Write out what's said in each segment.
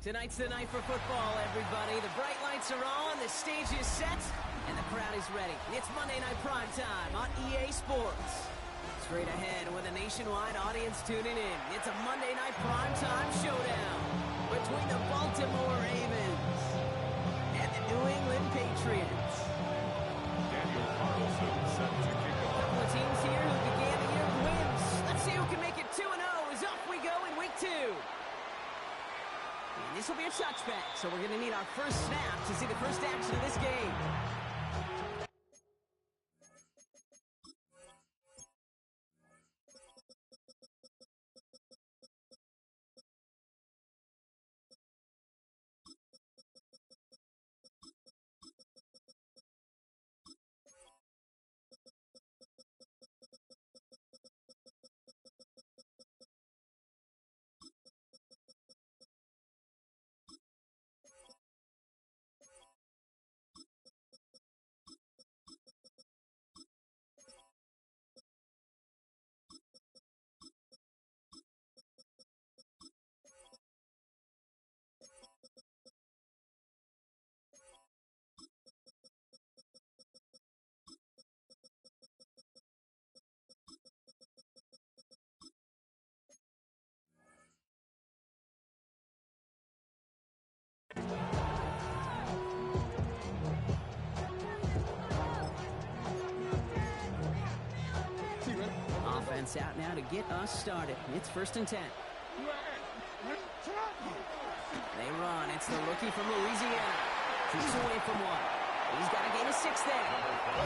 Tonight's the night for football, everybody. The bright lights are on, the stage is set, and the crowd is ready. It's Monday Night Primetime on EA Sports. Straight ahead with a nationwide audience tuning in, it's a Monday Night Primetime showdown between the Baltimore Ravens and the New England Patriots. Daniel Carlson set to kick off. A couple of teams here who began the year with wins. Let's see who can make it 2-0 as off we go in week 2. And this will be a touchback, so we're going to need our first snap to see the first action of this game. Offense out now to get us started. It's 1st and 10. They run. It's the rookie from Louisiana. He's away from one. He's got a gain of 6 there.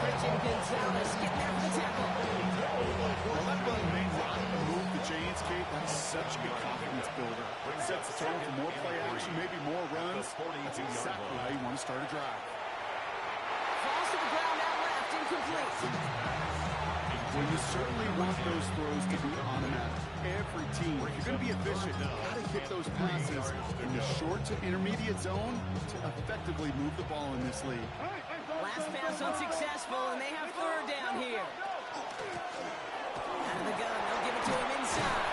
Christian Gonzalez getting there for the tackle. Well, that run made Rock move the chains, Kate. That's such a good confidence builder. It sets the tone for more play action, maybe more runs. That's exactly how you want to start a drive. Falls to the ground out left, incomplete. Well, you certainly want those throws to be automatic. Every team, if you're going to be efficient, you've got to hit those passes in the short to intermediate zone to effectively move the ball in this league. Last pass unsuccessful, and they have 3rd down here. Out of the gun, they'll give it to him inside.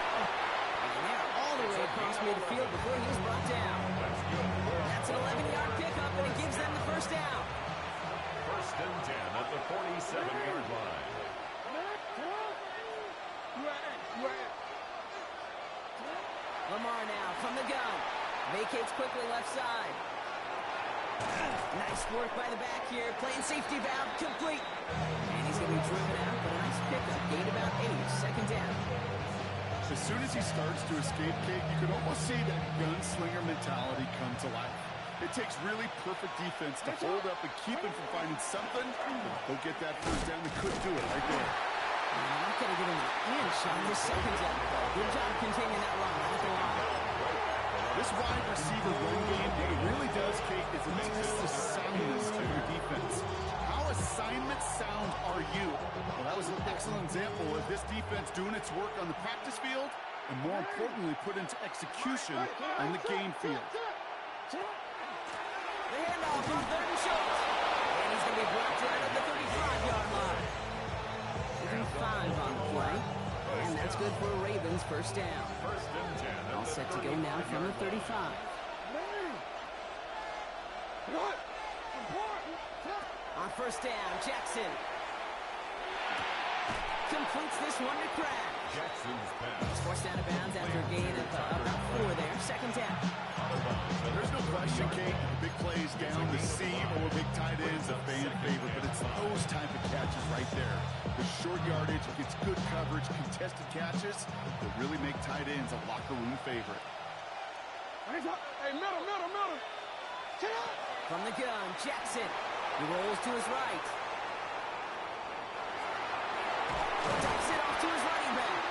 And they're all the way across midfield before he was brought down. That's an 11-yard pickup, and it gives them the 1st down. 1st and 10 at the 47-yard line. Lamar now from the gun. Vacates quickly left side. Nice work by the back here. Playing safety valve complete. And he's going to be driven out, but a nice pickup. Gained about 8. 2nd down. As soon as he starts to escape, Kate, you can almost see that gunslinger mentality come to life. It takes really perfect defense to hold up and keep him from finding something. They'll get that 1st down. They couldn't do it right there. I'm not going to give him an inch on this 2nd down. Good job containing that run right at the line. This wide receiver run game, what it really does, Kate, is it makes the soundness of your defense. How assignment sound are you? Well, that was an excellent example of this defense doing its work on the practice field and, more importantly, put into execution on the game field. The handoff from 3rd and short. And he's going to be brought down at the 35-yard line. 5 on the play, and that's good for a Ravens 1st down. 1st and 10. All set to go now from the 35. On 1st down, Jackson completes this one to Craig. Jackson's pass. He's forced out of bounds after a gain of about 4 there. 2nd down. There's no question, Kate. Big plays down the seam or big tight ends a fan favorite, but it's those type of catches right there. The short yardage gets good coverage, contested catches that really make tight ends a locker room favorite. Hey, middle. From the gun, Jackson. He rolls to his right. Dumps it off to his running back.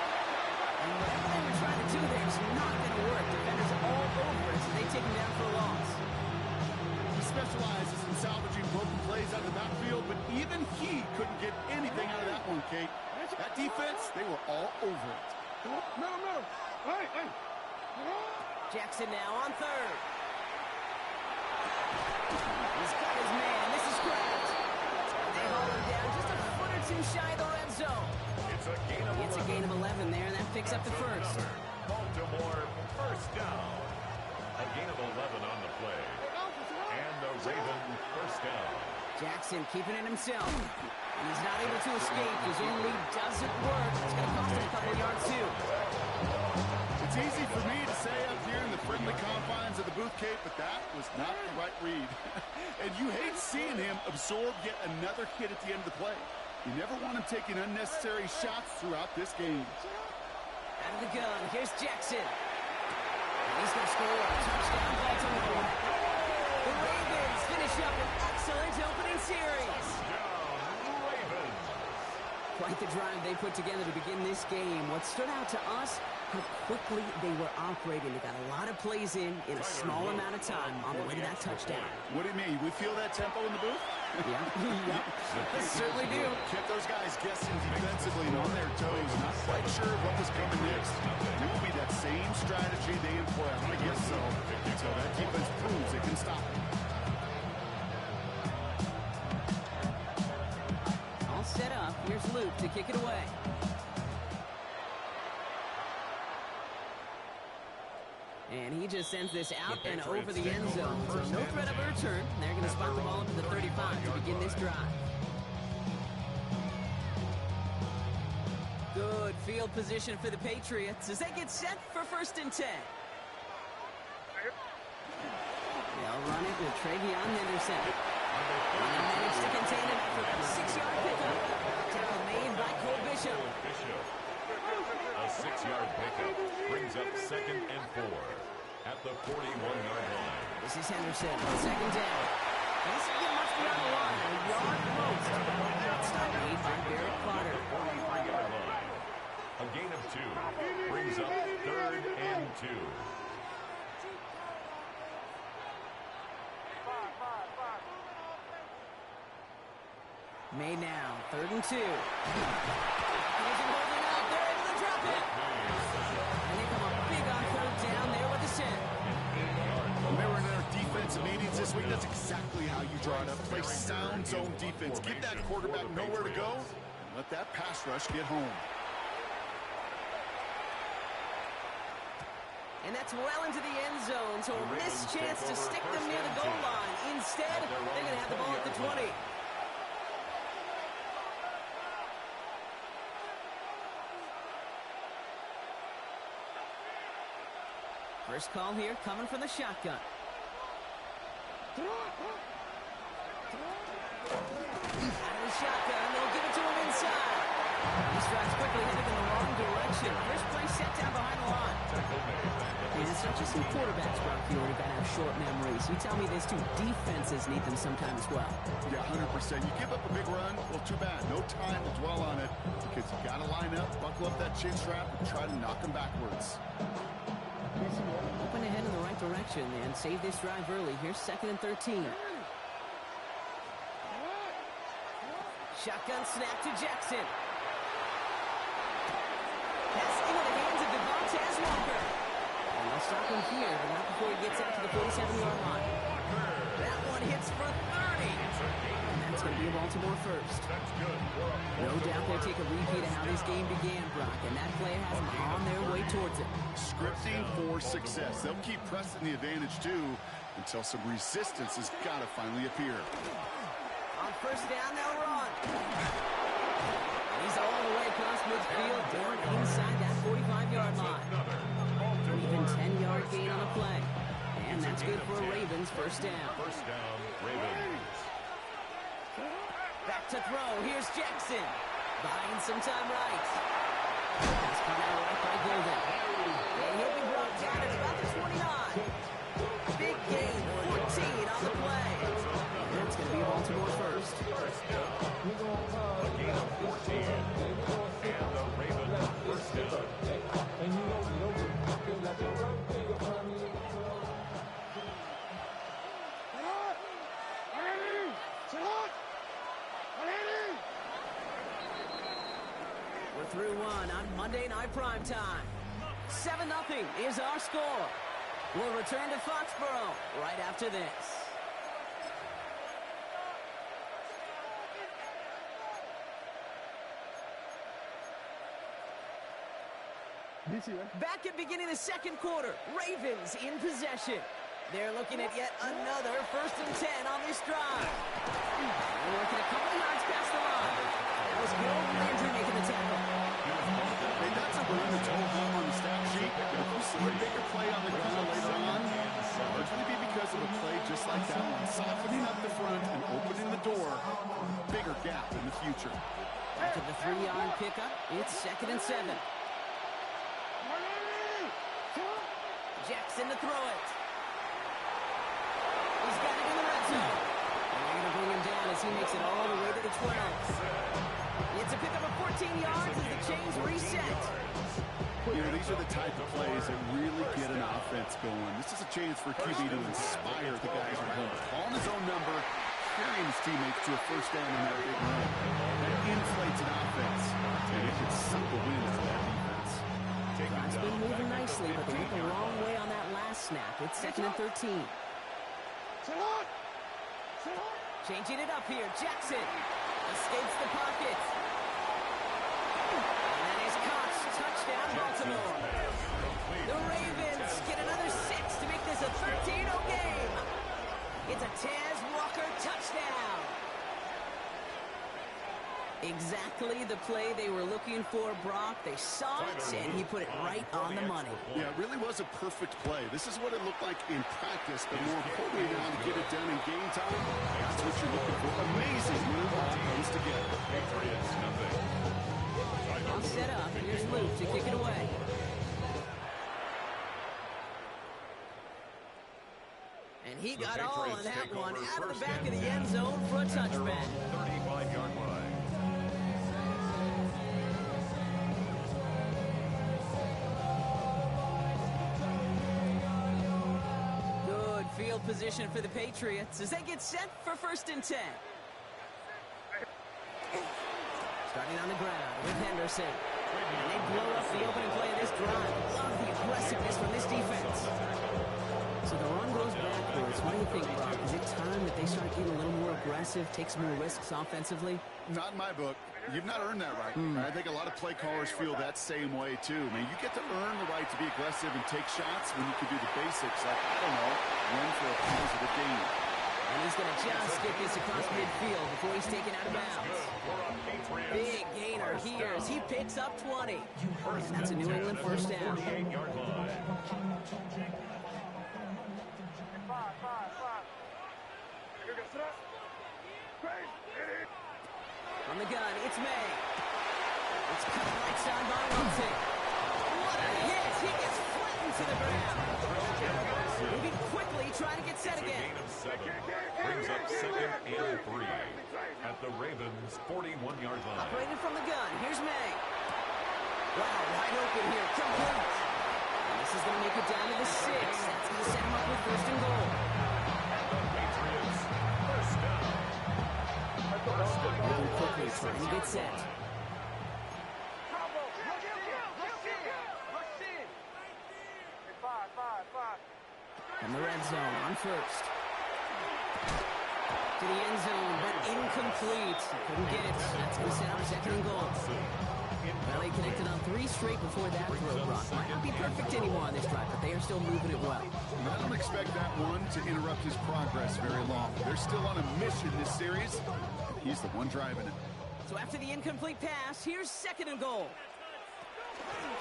And whatever they were trying to do there is not going to work. Defenders all over it, so they take him down for a loss. He specializes in salvaging broken plays out of the backfield, but even he couldn't get anything out of that one, Kate. That defense, they were all over it. Middle. Hey. Jackson now on 3rd. He's got his man. This is Kraft. They hold him down just a foot or 2 shy of the red zone. It's a gain of 11 there, and that picks up the 1st. Baltimore 1st down. A gain of 11 on the play. And the Ravens first down. Jackson keeping it himself. And he's not able to escape. His own lead doesn't work. It's going to cost him a couple yards, too. It's easy for me to say up here in the friendly confines of the booth, Kate, but that was not the right read. And you hate seeing him absorb yet another hit at the end of the play. You never want him taking unnecessary shots throughout this game. Out of the gun, here's Jackson. And he's going to score a touchdown, Baltimore. The Ravens finish up an excellent opening series. Quite the drive they put together to begin this game. What stood out to us, how quickly they were operating. They got a lot of plays in a small amount of time on the way to that touchdown. What do you mean? We feel that tempo in the booth? Yeah, yeah, they certainly do. Kept those guys guessing defensively and on their toes. Not quite sure what was coming next. It will be that same strategy they employ. I'm going to guess so. Until that defense proves it can stop it. All set up. Here's Luke to kick it away. And he just sends this out and over the end zone. So no threat of a return. They're going to spot the ball up to the 35 to begin this drive. Good field position for the Patriots as they get set for 1st and 10. They'll run it with Travion Henderson. And they manage to contain it after a 6-yard pickup. Tackle made by Cole Bishop. A 6-yard pickup brings up 2nd and 4 at the 41-yard line. This is Henderson, 2nd down. He doesn't get much beyond the line, a yard most. Stop made by Barrett Potter. 43-yard line. A gain of 2 brings up 3rd and 2. Made now, 3rd and 2. He's holding out, they're able to drop it. And they come up big on 3rd down there with the set. When they were in their defensive meetings this week, that's exactly how you draw it up. Play sound zone defense. Give that quarterback nowhere to go. And let that pass rush get home. And that's well into the end zone, so a missed chance to stick them near the goal line. Instead, they're going to have the ball at the 20. First call here coming from the shotgun. Out of the shotgun, they'll give it to him inside. He strides quickly, headed in the wrong direction. First play set down behind the line. And it's not just some quarterbacks, Brock Fiore, got to have short memories. You tell me these two defenses need them sometime as well. Yeah, 100%. You give up a big run, well, too bad. No time to dwell on it because you got to line up, buckle up that chin strap, and try to knock them backwards. Open ahead in the right direction and save this drive early. Here's 2nd and 13. Shotgun snap to Jackson. Pass into the hands of Devontae Walker. And they'll stop him here, but not before he gets out to the 47-yard line. That one hits for 30. And that's going to be a Baltimore first. No doubt they'll take a repeat of how this game began, Brock, and that play has them on their way towards it. Scripting for success. They'll keep pressing the advantage, too, until some resistance has got to finally appear. On 1st down, they'll run. He's all the way across midfield, down inside that 45-yard line. Even 10-yard gain on the play. And that's good for a Ravens first down. First down, Ravens. Back to throw. Here's Jackson. Buying some time right. That's caught out right by Golden. And he'll be brought down at about the 29. Big gain, 14 on the play. And that's going to be a Baltimore first. A gain of 14. And the Ravens first down. We're through one on Monday Night Primetime. 7-0 is our score. We'll return to Foxborough right after this. Back at beginning the 2nd quarter, Ravens in possession. They're looking at yet another 1st and 10 on this drive. They're working a couple yards past the line. That was Harold Landry making the tackle. Hey, that's a run that's all home on the stat sheet. But if you see a bigger play on the ground later on, largely be because of a play just like that one. Softening up the front and opening the door. Bigger gap in the future. After the 3-yard pickup, it's 2nd and 7. Jackson to throw it. He's got it in the red zone. And they're going to bring him down as he makes it all the way to the 12. It's a pickup of 14 yards as the chains reset. You know, these are the type of plays that really get an offense going. This is a chance for QB to inspire the guys at home. Calling his own number, carrying his teammates to a 1st down in that big run. That inflates an offense, and it can suck the wind out of that defense. It's been moving nicely, but they went the wrong way on that last snap. It's 2nd and 13. Changing it up here. Jackson escapes the pocket. And that is caught. Touchdown, Baltimore. The Ravens get another 6 to make this a 13-0 game. It's a Taz Walker touchdown. Exactly the play they were looking for, Brock. They saw it, and he put it right on the money. Yeah, it really was a perfect play. This is what it looked like in practice, but more importantly now to get it done in game time, that's what you're looking for. Amazing when it all comes together. All set up. Here's Luke to kick it away. And he got all on that one out of the back of the end zone for a touchback. 35-yard line. Good field position for the Patriots as they get set for 1st and 10. Starting on the ground with Henderson. And they blow up the opening play of this drive. Love the aggressiveness from this defense. So the run goes backwards. What do you think, Brock? Is it time that they start getting a little more aggressive, take some more risks offensively? Not in my book. You've not earned that right. I think a lot of play callers feel that same way, too. I mean, you get to earn the right to be aggressive and take shots when you can do the basics, like, I don't know, run for a positive gain. And he's going to just get this across midfield before he's taken out of bounds. Big gainer here as he picks up 20. And that's a New England 1st down. On the gun, it's May. It's cut right side by Wilson. What a hit! He gets flattened to the ground. Moving quickly, trying to get set again. Brings up 2nd and 3 at the Ravens' 41-yard line. Operating from the gun, here's May. Wow, wide open here, complete. And this is going to make it down to the 6. That's going to set him up with 1st and goal. Patriots, 1st down. Moving quickly, trying to get set. From the red zone on 1st. To the end zone, but incomplete. Couldn't get it. That's going to set up 2nd and goal. Well, he connected on 3 straight before that throw, Brock. Might not be perfect anymore on this drive, but they are still moving it well. I don't expect that one to interrupt his progress very long. They're still on a mission this series. He's the one driving it. So after the incomplete pass, here's 2nd and goal.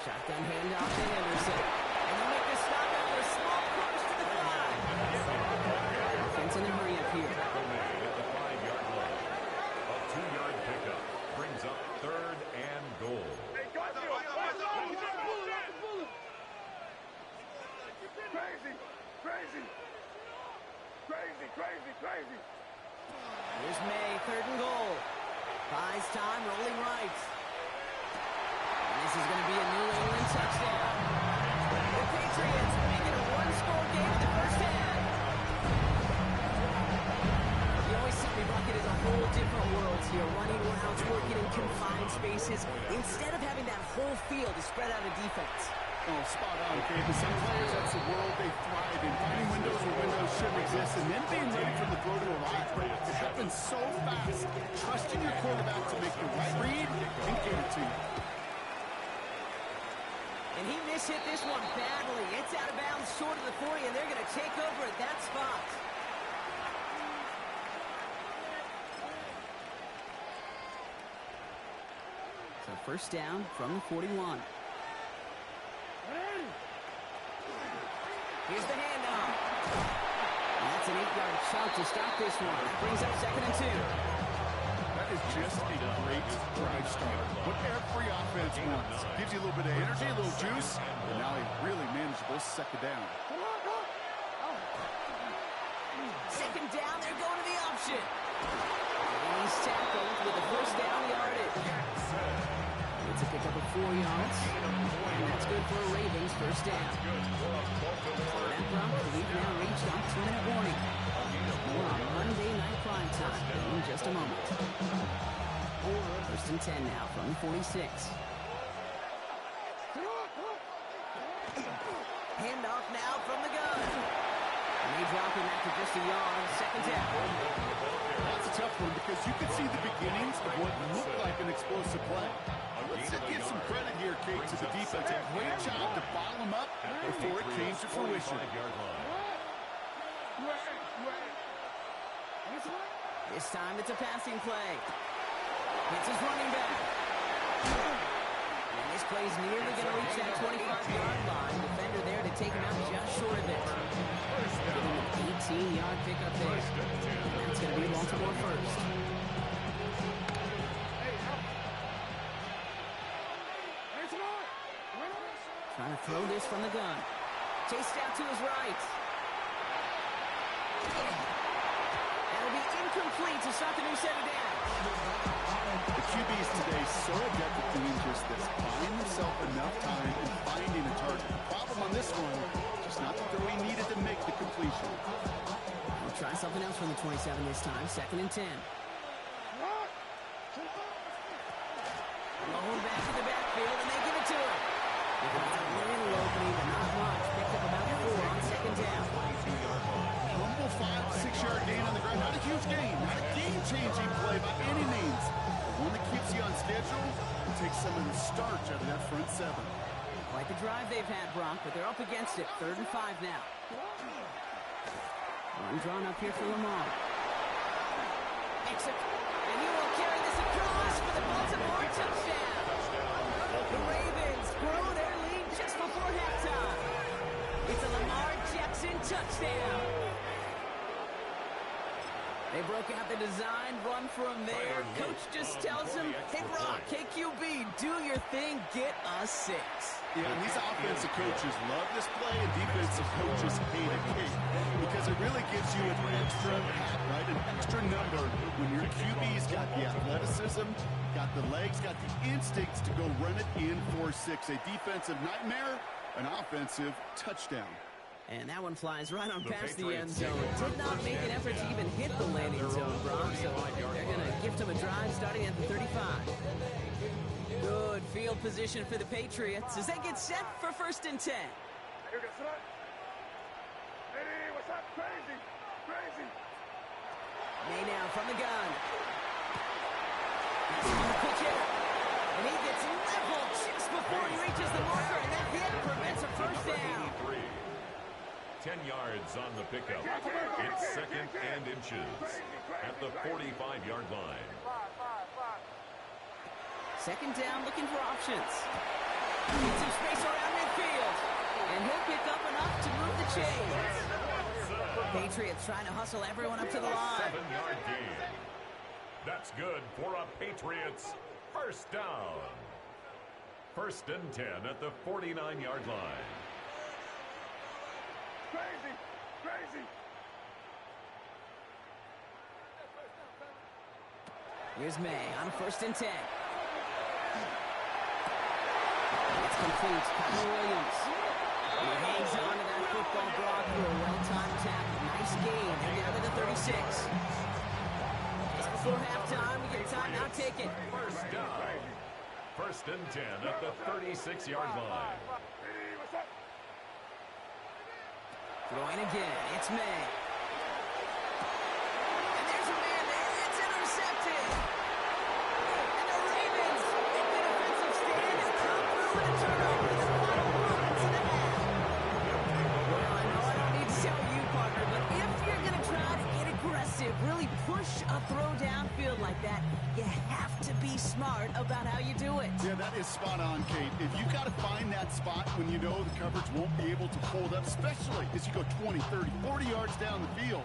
Shotgun handoff to Henderson. And he'll make the stop after a small push to the 5. Offense in a hurry up here. At the 5-yard line. A 2-yard pickup brings up 3rd and goal. Crazy. Here's May, 3rd and goal. Buys time, rolling right. And this is going to be a New England touchdown. The Patriots make it a 1-score game in the 1st half. You always see me, Bucket, is a whole different world here. Running routes, working in confined spaces, instead of having that whole field to spread out a defense. Oh, spot on, Kate. And some players, that's the world they thrive in. Finding windows where windows shouldn't exist, and then being ready for the throw to arrive. It happens so fast. Trusting your quarterback to make the right read and get it to you. And he missed just hit this one badly. It's out of bounds short of the 40, and they're going to take over at that spot. So first down from the 41. Here's the handoff. And that's an 8-yard chunk to stop this one. That brings up 2nd and 2. That is just a great drive start. What every offense wants. Gives you a little bit of energy, a little juice, and now a really manageable 2nd down. 2nd down, they're going to the option. And he's tackled with the first down yardage. It's a pickup of 4 yards, and that's good for a Ravens first down. So that Bronx lead now reached on 2-minute warning. More on Monday Night Primetime in just a moment. First and 10 now from the 46. Handoff now from the gun. And they drop him after just a yard. 2nd down. That's a tough one because you could see the beginnings of what looked like an explosive play. Let's give some credit here, Kate, to the defense. A great job to bottle him up before it came to fruition. This time it's a passing play. It's his running back. And this play's nearly going to reach that 25-yard line. Defender there to take him out just short of it. Give him an 18-yard pickup there. And that's going to be Baltimore first. Trying to throw this from the gun. Chased out to his right. That'll be incomplete to start the new set of downs. The QBs today so adept at doing just this. Buying himself enough time and finding a target. The problem on this one, just not the throw he needed to make the completion. We'll try something else from the 27 this time. 2nd and 10. Lowered back to the backfield, and they give it to him. A little opening, but not much. Picked up about 4 on 2nd down. Humble 5-6-yard gain on the ground. Not a huge gain. Not a game-changing play by any means. But one that keeps you on schedule and takes some of the starch out of that front 7. Quite the drive they've had, Bronk, but they're up against it. 3rd and 5 now. One drawn up here for Lamar. And he will carry this across for the Baltimore touchdown. The Ravens grow their lead just before halftime. It's a Lamar Jackson touchdown. They broke out the design run from there. Coach just tells him, hey, Brock, hey, QB, do your thing, get us 6. Yeah, and these offensive coaches love this play, and defensive coaches hate it, because it really gives you an extra hat, right? An extra number when your QB's got the athleticism, got the legs, got the instincts to go run it in for 6. A defensive nightmare, an offensive touchdown. And that one flies right on past the end zone. Did not make an effort to even hit the landing zone, Brock, so they're going to gift him a drive starting at the 35. Good field position for the Patriots as they get set for 1st and 10. Hey, what's up? Crazy. May now from the gun. That's on the pitch hitter. And he gets leveled just before he reaches the marker, and that hit prevents a first down. 10 yards on the pickup. It's 2nd and inches at the 45-yard line. 2nd down, looking for options. Needs some space around midfield. And he'll pick up enough to move the chains. Patriots trying to hustle everyone up to the line. 7-yard gain. That's good for a Patriots first down. 1st and 10 at the 49-yard line. Crazy. Here's May on 1st and 10. It's complete. Connor Williams. He hangs on to that football, Brock, for a well-timed tackle. Nice game. They're down to the 36. Just before halftime, we get a timeout taken. First down. 1st and 10 at the 36-yard line. Throwing again. It's May. And there's a man there. It's intercepted. And the Ravens make the defensive stand and come through with a turnover. The clock runs throw downfield like that, you have to be smart about how you do it. Yeah, that is spot on, Kate. If you got to find that spot when you know the coverage won't be able to hold up, especially as you go 20, 30, 40 yards down the field.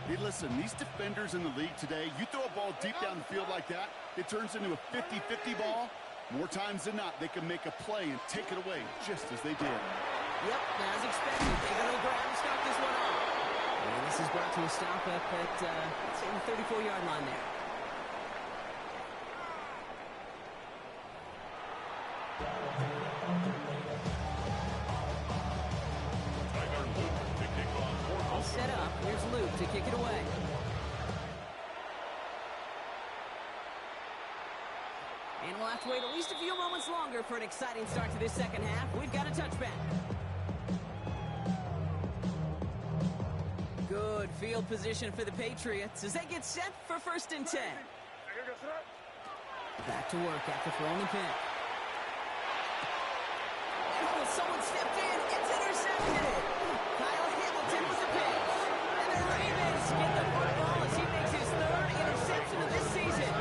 Hey, listen, these defenders in the league today, you throw a ball deep down the field like that, it turns into a 50-50 ball. More times than not, they can make a play and take it away just as they did. Yep, as expected. They're going to grab and start this one off. And this is brought to a stop up at, let's say, the 34-yard line there. All set up. Here's Luke to kick it away. And we'll have to wait at least a few moments longer for an exciting start to this second half. We've got a touchback. Good field position for the Patriots as they get set for 1st and 10. Back to work after throwing the pick. Oh, someone stepped in. It's intercepted. Kyle Hamilton with the pick. And the Ravens get the football as he makes his 3rd interception of this season.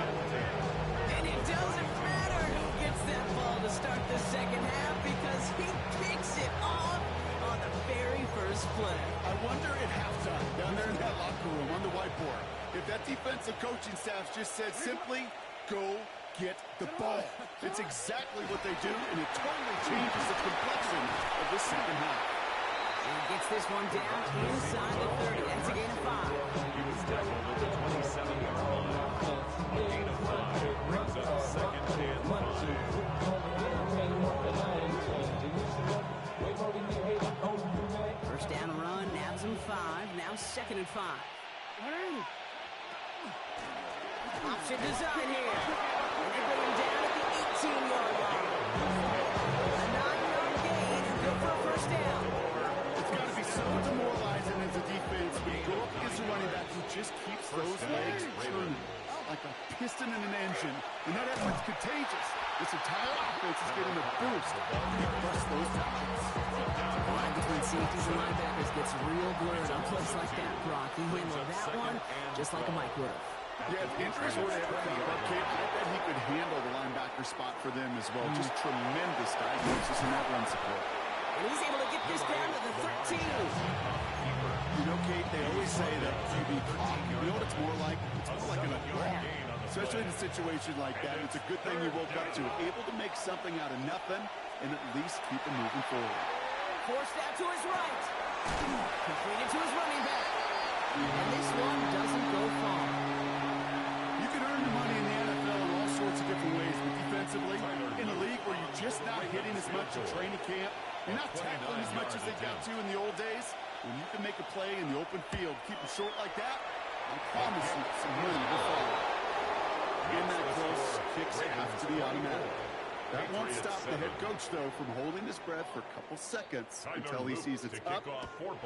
And it doesn't matter who gets that ball to start the second half because he picks it off on the very first play. I wonder at halftime, down there in that locker room on the whiteboard, if that defensive coaching staff just said simply, go get the ball. It's exactly what they do, and it totally changes the complexion of this second half. And he gets this one down inside the 30. That's a gain of 5. He was tackled at the 27-yard line. A gain of 5 brings up 2nd and 5. First down run, nabs him 5. Now 2nd and 5. Option design here. And they bring him down at the 18-yard line. A 9-yard gain and go for a first down. It's got to be so demoralizing as a defense when you go up against a running back who just keeps those legs turning like a piston in an engine. And that effort's contagious. This entire offense is getting a boost. He busts those tackles. The line between safeties and linebackers gets real blurred on plays like that, Brock. He handled that one just like a Mike would have. Yeah, if injuries were to ever come up, Kate, I bet he could handle the linebacker spot for them as well. Just tremendous diagnosis in that run support. And he's able to get this down to the 13. You know, Kate, they always say that QB talk. You know what it's more like? It's more like an attack. Especially in a situation like that, it's a good thing you woke up to. Able to make something out of nothing and at least keep it moving forward. Forced out to his right. Completed to his running back. And this one doesn't go far. You can earn your money in the NFL in all sorts of different ways, but defensively, in a league where you're just not hitting as much in training camp, you're not tackling as much as they got to in the old days, when you can make a play in the open field, keep it short like that, I promise you some money will follow. In that close, kicks have to be automatic. That won't stop the head coach, though, from holding his breath for a couple seconds until he sees it's up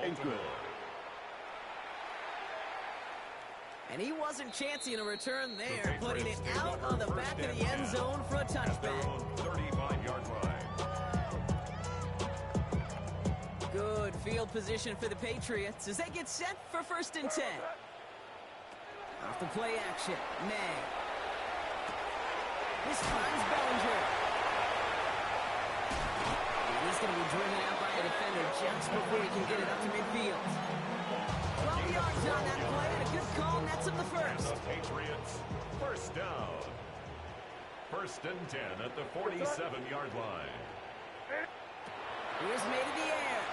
and good. And he wasn't chancing a return there, putting it out on the back of the end zone for a touchback. 35-yard line. Good field position for the Patriots as they get set for 1st and 10. Off the play action, May. This finds Bellinger. And he's going to be driven out by a defender just before he can get it up to midfield. 12 yards on that play, and a good call nets him the first. The Patriots, 1st down. 1st and 10 at the 47-yard line. Here's made in the air.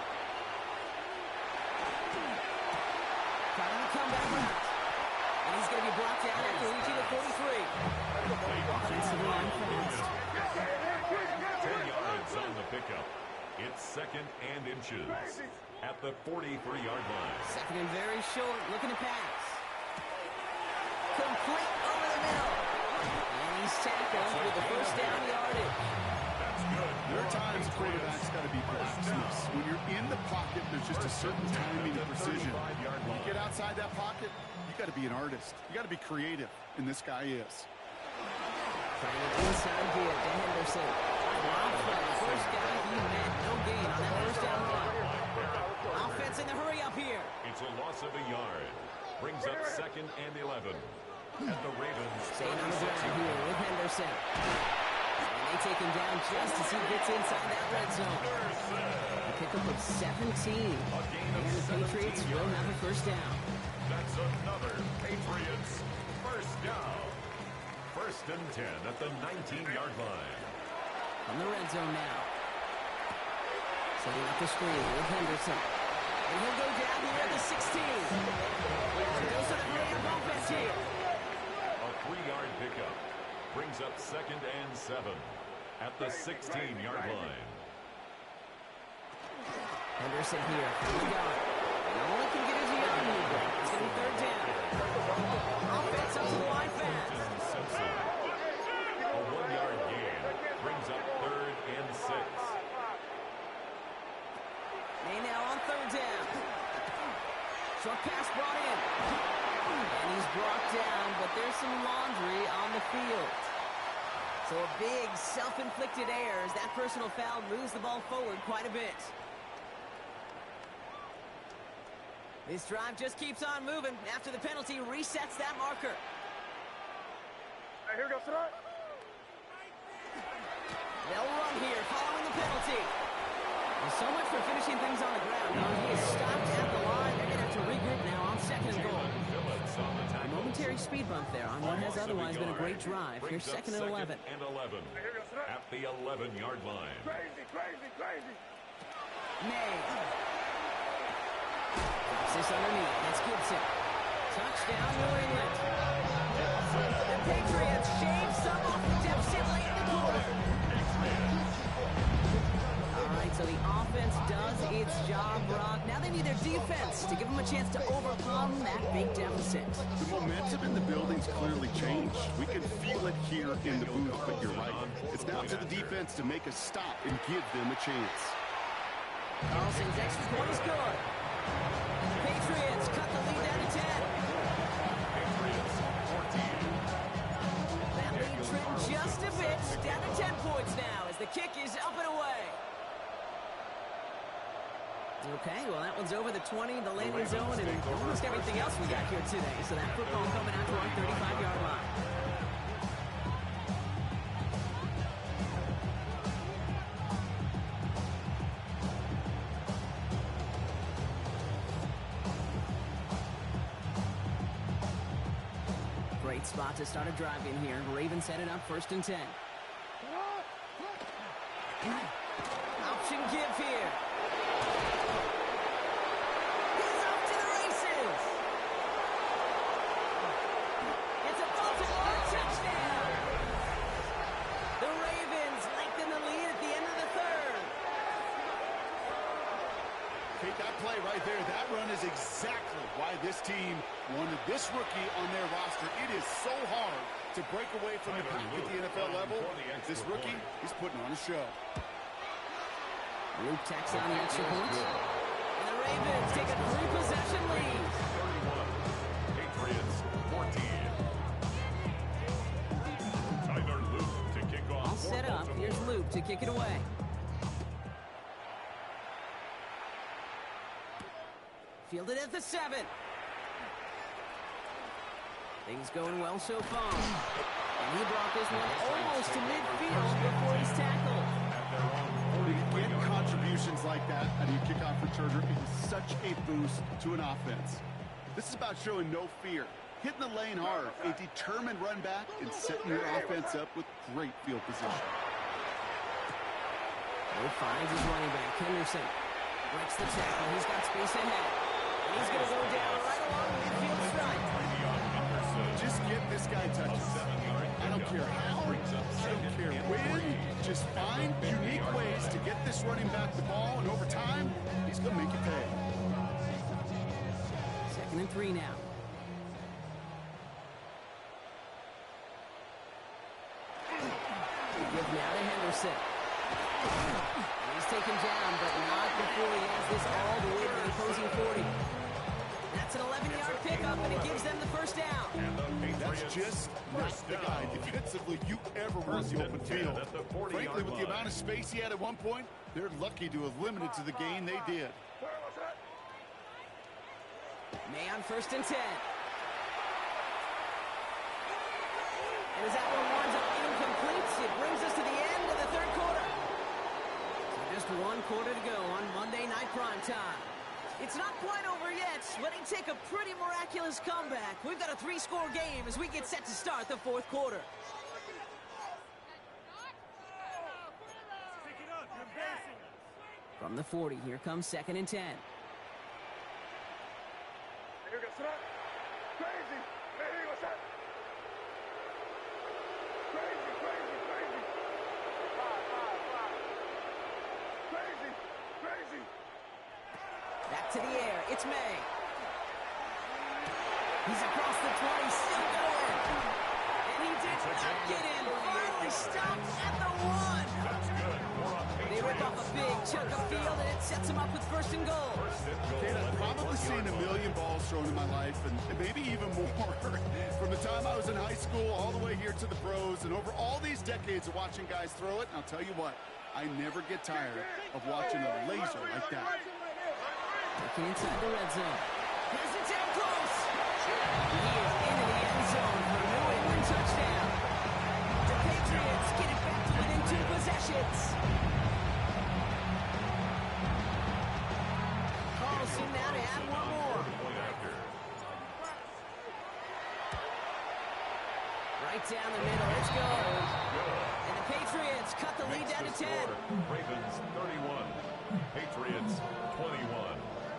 Trying to come back out. And he's going to be brought down after reaching the 43. Offensive line fast. 10 yards on the pickup. It's 2nd and inches at the 43-yard line. 2nd and very short, looking to pass. Complete over the middle. And he's tackled with the first down yardage. That's good. There are times quarterbacks got to be blacksmiths. When you're in the pocket, there's just a certain timing and precision. When you get outside that pocket, you got to be an artist. You got to be creative, and this guy is. Trying to inside here to Henderson. Wow, first guy he met, no gain on that first down run. Offense in the hurry up here. It's a loss of a yard. Brings up 2nd and 11. air here with Henderson. And they take him down just as he gets inside that red zone. A pickup of 17. And the Patriots will have a first down. That's another Patriots first down. First and 10 at the 19-yard line. On the red zone now. Setting up the screen with Henderson. And he'll go down here at the 16. Those are the great offense here. A 3-yard pickup brings up second and 7 at the 16-yard line. Henderson here from the gun. And all he can get is a yard movement. It's going to be third down. Offense up to the line fast. Simpson. A 1-yard gain brings up third and 6. They now on third down. Short pass brought in. And he's brought down, but there's some laundry on the field. So a big self-inflicted error as that personal foul moves the ball forward quite a bit. This drive just keeps on moving after the penalty resets that marker. Here we go, Sarah. They'll run here following the penalty. Well, so much for finishing things on the ground. No, he is stopped at the line. They're going to have to regroup now on second and goal. A momentary speed bump there on what has otherwise been a great drive. Here's second and 11. At the 11-yard line. Crazy, crazy, crazy. May. Drops this underneath. That's Gibson. Touchdown, New England. The Patriots shave some off the deficit late in the quarter. All right, so the offense does its job, Brock. Now they need their defense to give them a chance to overcome that big deficit. The momentum in the building's clearly changed. We can feel it here in the booth, but you're right. It's now to the defense to make a stop and give them a chance. Carlson's extra point is good. The Patriots cut the lead down to 10. Patriots 14. That lead trimmed just a bit, down to 10 points now as the kick is up and away. Okay, well that one's over the 20, the landing zone, and almost everything else we got here today. So that football coming out to our 35-yard line. Great spot to start a drive in here. Ravens set it up first and 10. Option give here. He's off to the races. It's a Baltimore touchdown. The Ravens lengthen the lead at the end of the third. Take that play right there. That run is exactly why this team wanted this rookie on their roster. It is so hard to break away from the pack at the NFL level. This rookie is putting on a show. Luke tacks on the extra point. And the Ravens take a 3-possession lead. 31. Patriots 14. Tyler Luke to kick off. All set up. Here's Luke to kick it away. Fielded at the 7. Things going well so far. And he brought this one almost to midfield before he's tackled. Get contributions like that out of your kickoff returner is such a boost to an offense. This is about showing no fear, hitting the lane hard, a determined run back, and setting your offense up with great field position. He finds his running back, Henderson. Breaks the tackle. He's got space ahead. And he's going to go down right along the midfield stripe. Just get this guy touches. I don't care how, I don't care when. Just find unique ways to get this running back the ball, and over time, he's going to make you pay. Second and 3 now. Give now to Henderson. And he's taken down, but not before he has this all the way to the opposing 40. That's an 11-yard pickup, and it gives them the first down. That's just not the guy defensively you ever want in the open field. Frankly, with the amount of space he had at one point, they're lucky to have limited to the gain they did. May on first and 10. And as that one winds up incomplete, it brings us to the end of the third quarter. So just one quarter to go on Monday Night Prime Time. It's not quite over yet, but it take a pretty miraculous comeback. We've got a 3-score game as we get set to start the fourth quarter. From the 40, here comes 2nd and 10. Here goes that. Crazy. Hey, what's that? Crazy, crazy, crazy. Five. Crazy, crazy. Back to the air. It's May. He's across the 20, still going. And he did not get in. Finally stopped at the 1. That's good for a They rip off a big chunk of field, and it sets him up with 1st and goal. Kate, I've probably seen a million balls thrown in my life, and maybe even more. From the time I was in high school all the way here to the pros, and over all these decades of watching guys throw it, and I'll tell you what, I never get tired of watching a laser like that. Looking inside the red zone. Here's it down close. He is into the end zone for a New England touchdown. The Patriots get it back to within 2 possessions. Calls him now to add one more. Right down the middle. Let's go. And the Patriots cut the lead down to 10. Ravens 31, Patriots 21.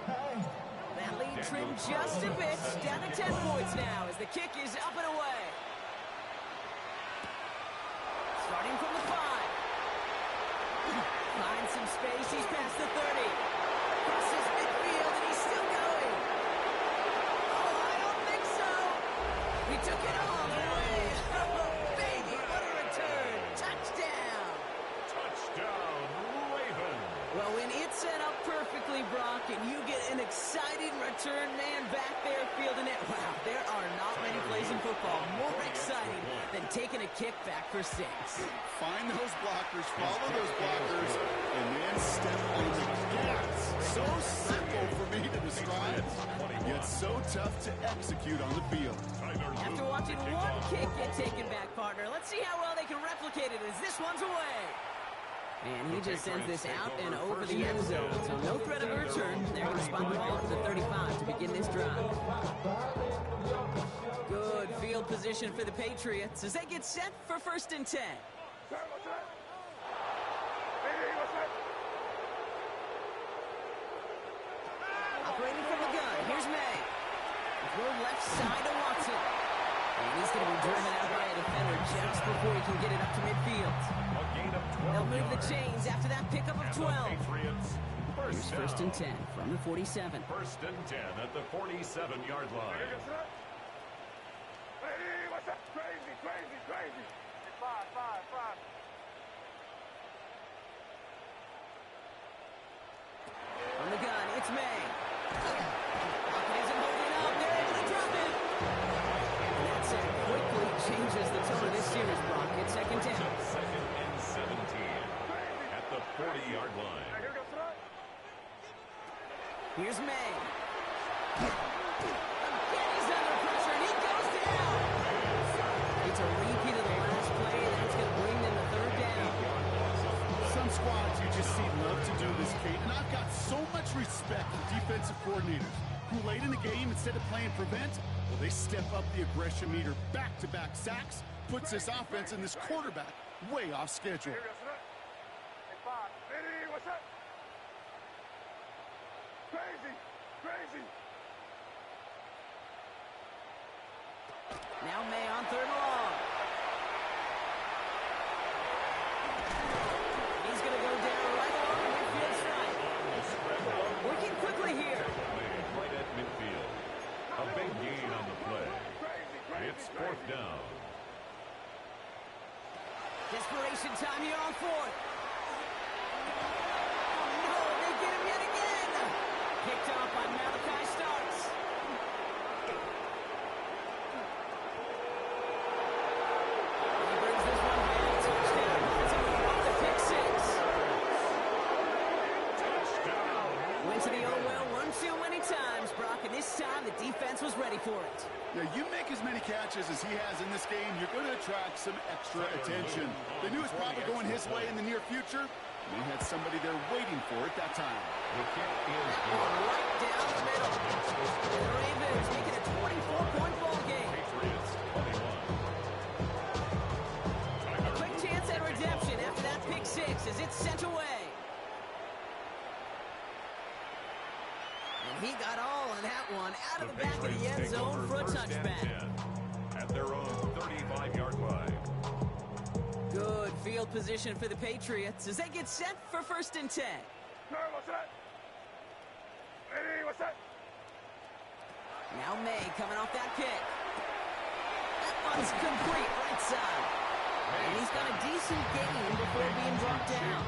That lead trimmed just a bit. Down to 10 points now as the kick is up and away. Starting from the 5. Finds some space. He's past the 30. Crosses midfield, and he's still going. Oh, I don't think so. He took it all the way. Oh, baby, what a return. Touchdown. Touchdown, Ravens. Well, when it's set up perfectly, Brock, and you get an exciting return man back there fielding it, wow, there are not many plays in football more exciting than taking a kick back for 6. Find those blockers, follow those blockers, and then step on the gas. So simple for me to describe, yet so tough to execute on the field. After watching one kick get taken back, partner, let's see how well they can replicate it as this one's away. And he just sends this out and over the end zone. So no threat of a return. They're going to spot the ball at the 35 to begin this drive. Good field position for the Patriots as they get set for 1st and 10. Sir, what's that? Hey, what's that? Operating from the gun, here's May. Throw left side to Watson. And he's going to be driven out by a defender just before he can get it up to midfield. A gain of 12 They'll move the yards. chains after that pickup of And the 12. Patriots Here's 1st and 10 from the 47. 1st and 10 at the 47-yard Here line. goes that. Hey, what's that? Crazy, crazy, crazy. Five. On the gun, it's May. Pocket isn't holding up. They're able to drop it. And that set quickly changes the tone of this series, Brock. It's 2nd and 10. 2nd and 17 at the 40-yard line. Here goes that. Here's May. Again, he's under pressure, and he goes down. It's a repeat of the last play, and that's going to bring them to 3rd down. Some squads you just see love to do this, Kate, and I've got so much respect for defensive coordinators who late in the game, instead of playing prevent, well, they step up the aggression meter. Back-to-back sacks puts this offense and this quarterback way off schedule. Here goes that. Hey, 5. Hey, what's that? Crazy, crazy. Now May on 3rd and long. He's going to go down right along the midfield stripe. Working quickly here. Right at midfield. A big gain on the play. It's 4th down. Desperation time here on 4th. Oh, no, they get him yet again. Picked up by Malachi Starks. He brings this one back. Touchdown. It's a pick 6. Touchdown. Went to the old well one too many times, Brock, and this time the defense was ready for it. Now, you make as many catches as he has in this game, you're going to attract some extra attention. They knew it was probably going his way in the near future. They had somebody there waiting for it that time. The kick is Right down the middle. The Ravens make it a 24-point ball game. Patriots 21. A quick chance at redemption after that pick six as it's sent away. And he got all of that one out of the back of the end zone for a touchback. At their own 35-yard line. Good field position for the Patriots as they get set for 1st and 10. Now May coming off that kick. That one's complete right side. And he's got a decent gain before being brought down.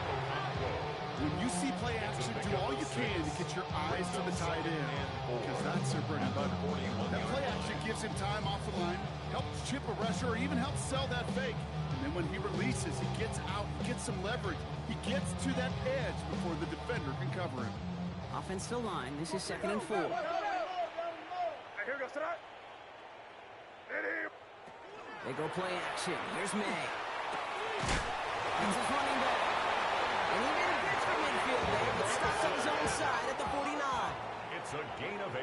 When you see play action, do all you can to get your eyes to the tight end, because that's their bread and butter. That play action gives him time off the line, helps chip a rusher, or even helps sell that fake. And then when he releases, he gets out, he gets some leverage. He gets to that edge before the defender can cover him. Offensive line, this is 2nd and 4. They go play action. Here's May. He's his running back. And he made a pitch from midfield there, but stops on his own side at the 49. It's a gain of 8.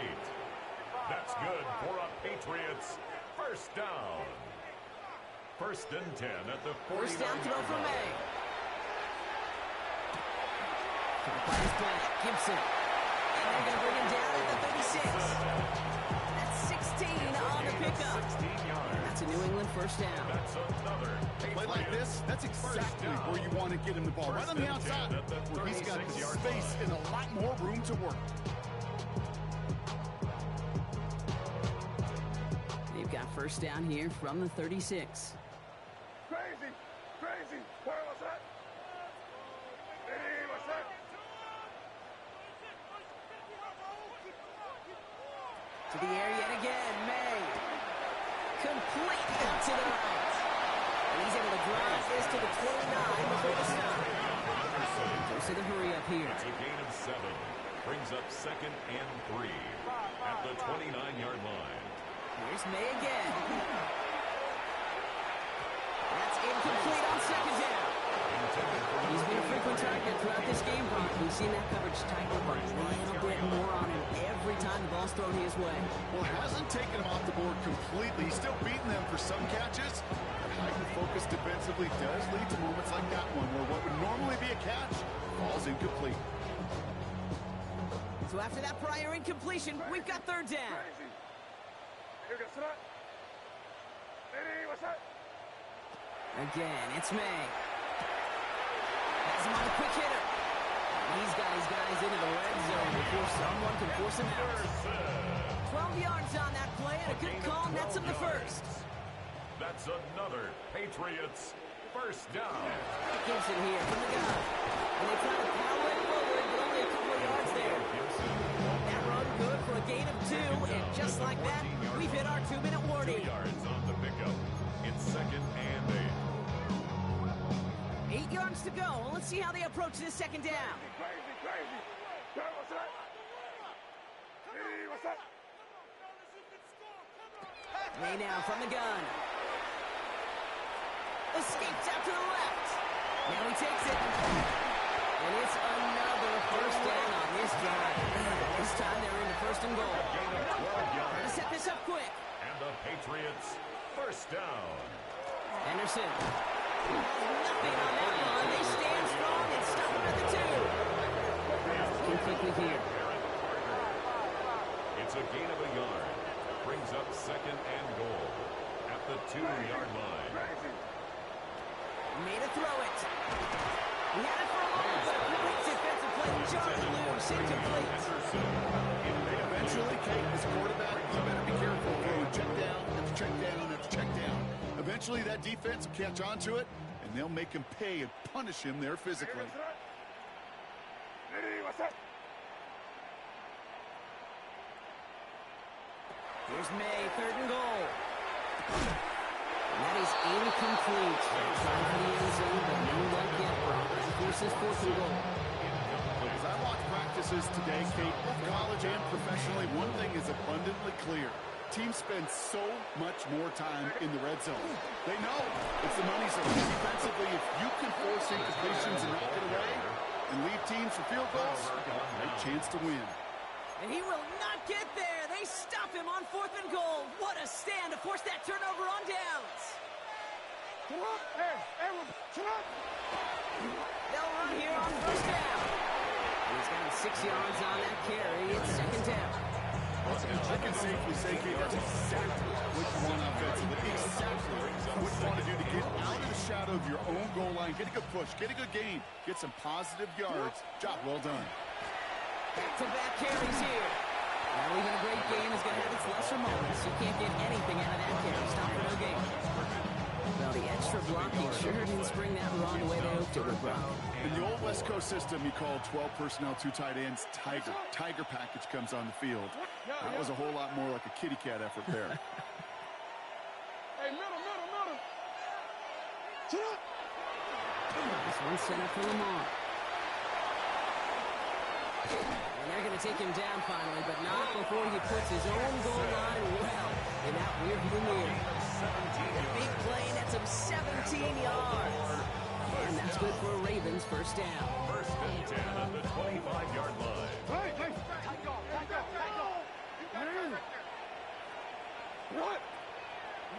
That's good for a Patriots 1st down. 1st and 10 at the 49. First down throw for May. By his back, Gibson. And they're going to bring him down at the 36. That's 16 on the pickup. 16 yards. That's a New England 1st down. That's another Play like this, that's exactly where you want to get him the ball. Right on the outside, where he's got the space and a lot more room to work. They've got 1st down here from the 36. Crazy, crazy. What's that? What's that? To the air yet again, May. Completely to the right. And he's able to drive this to the 29 before the stop. Goes to the hurry up here. It's a gain of 7. Brings up 2nd and 3 at the 29-yard line. Here's May again. That's incomplete on 2nd down. He's been a frequent target throughout this game, Brock. We've seen that coverage tighten up a little bit more on him every time the ball's thrown his way. Well, hasn't taken him off the board completely. He's still beating them for some catches. Heightened focus defensively does lead to moments like that one, where what would normally be a catch falls incomplete. So after that prior incompletion, we've got 3rd down. What's that? Again, it's May. Has him on a quick hitter. He's got his guys into the red zone before someone can force him out. 12 yards on that play, and a good call nets him the 1st. That's another Patriots 1st down. Gibson here from the gun. And they try to power it forward, but only a couple of yards there. That run good for a gain of 2, and just like that, we've hit our 2-minute 2 warning. yards on the pickup. It's 2nd and 8. 8 yards to go. Well, let's see how they approach this 2nd down. Crazy, crazy. What's that? What's that? May now from the gun. Escapes out to the left. Now he takes it. And it's another 1st down on this drive. This time they're into 1st and goal. Gain of 12 yards. Trying to set this up quick. And the Patriots 1st down. Anderson. Nothing on that one. They stand strong and stop him at the 2. Too quickly here. It's a gain of a yard. Brings up 2nd and goal at the 2-yard line. Made a throw it. He had it for a moment, but a great defensive play. Jarred loose, incomplete. Eventually, Kate, as a quarterback, you better be careful. Check down, after check down, after check down. Eventually, that defense will catch on to it, and they'll make him pay and punish him there physically. What's that? Here's May, 3rd and goal. And that is incomplete. Trying for the end zone, but no luck yet. That forces 4th and goal. As I watch practices today, Kate, both college and professionally, one thing is abundantly clear. Teams spend so much more time in the red zone. They know it's the money zone. Defensively, if you can force incompletions and knock it away and leave teams for field goals, great chance to win. And he will not get there. They stop him on 4th and goal. What a stand to force that turnover on downs. They'll run here on 1st down. And he's got 6 yards on that carry. It's 2nd down. I can safely say, Kate, that's exactly what you want offensively. Exactly what you want to do to get out of the shadow of your own goal line, get a good push, get a good gain, get some positive yards. Job well done. Back-to-back carries here. Now even a great game is going to have its lesser moments. You can't get anything out of that carry. Stop for no gain. Well, the extra blocking sure didn't spring that wrong the way they hoped it would, Brock. In the old West Coast system, you call 12 personnel, 2 tight ends, Tiger. Tiger package comes on the field. That was a whole lot more like a kitty cat effort there. Hey, middle. This one set up for Lamar. And they're going to take him down finally, but not before he puts his own goal line well in that rearview mirror. A big play nets him 17 yards. And that's good for a Ravens 1st down. 1st and 10 at the 25-yard line. Hey. What?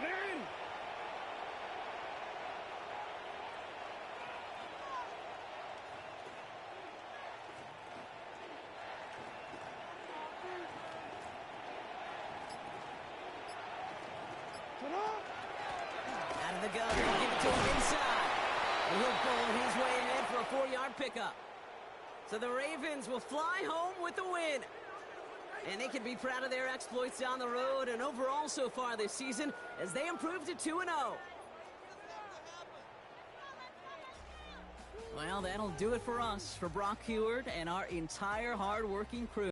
Man. Out of the gun, they'll give it to him inside. And he'll bowl his way in for a 4-yard pickup. So the Ravens will fly home with the win. And they can be proud of their exploits down the road and overall so far this season as they improve to 2-0. Well, that'll do it for us, for Brock Heward and our entire hard-working crew.